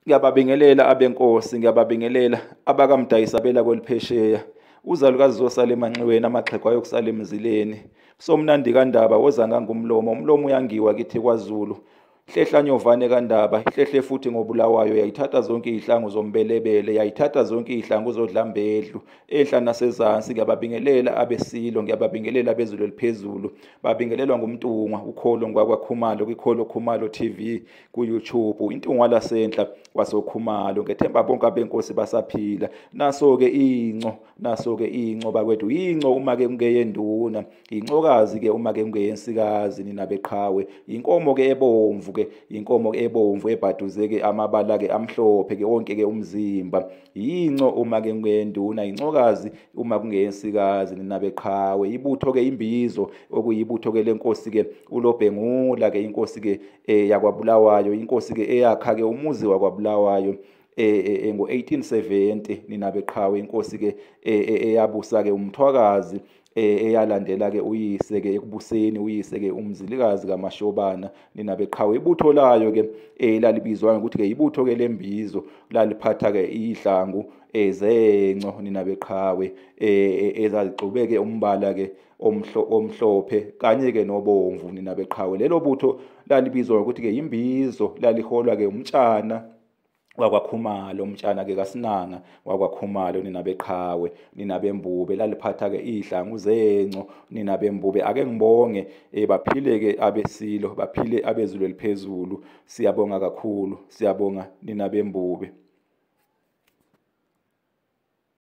Ngiyababingelela abenkosi, ngiyababingelela abakamdayisabela kweliphesheya. Uzalukazi zosala emanxiweni, amaxhegu ayokusala emzileni. Somnandi kandaba woza ngangumlomo, umlomo uyangiwa kithi kwaZulu. Hlehla nyovane kandaba, hlehle futhi ngobulawayo, yayithatha zonke izihlangu zombelebele, yayithatha zonke izihlangu zodlambedlu, ehla nasezansi. Ngiyababingelela abesilo, ngiyababingelela abezulu eliphezulu, babingelelwa ngumntungwa ukholo ngwakwaKhumalo kwiKholo Khumalo TV ku-YouTube, intungwa lasenhla kwasoKhumalo. Ngethemba bonke abenkosi basaphila. Naso-ke inco bakwethu, inco uma-ke kungeyenduna, iNcokazi-ke uma-ke kungeyensikazi, nina beqhawe, inkomo-ke ebomvu-ke, inkomo ebomvu ebhaduze-ke amabala-ke amhlophe-ke wonke-ke umzimba. Inco uma-ke kungeyenduna, iNcokazi uma kungeyensikazi, nina beqhawe. Ibutho-ke imbizo okuyibutho-ke lenkosi-ke uLobhengula-ke, inkosi-ke yakwaBulawayo, inkosi-ke eyakha-ke umuzi wakwaBulawayo ngo-1870, nina beqhawe, inkosi-ke eyabusa-ke umthwakazi eyalandela-ke uyise-ke ekubuseni, uyise-ke uMzilikazi kaMashobana, nina beqhawe. Ibutho layo-ke lalibizwa ngokuthi-ke ibutho-ke lembizo, laliphatha-ke ihlangu zenco, nina beqhawe, ezazixubeke umbala-ke omhlophe kanye-ke nobomvu, nina beqhawe. Lelo butho lalibizwa ngokuthi-ke imbizo, laliholwa-ke umtshana wakwaKhumalo, umtshana-ke kaSinanga wakwaKhumalo, nina beqhawe, nina bembube. Laliphatha-ke ihlangu zenco, nina bembube. Ake ngibonge baphile-ke abesilo, baphile abezulu eliphezulu. Siyabonga kakhulu, siyabonga nina bembube.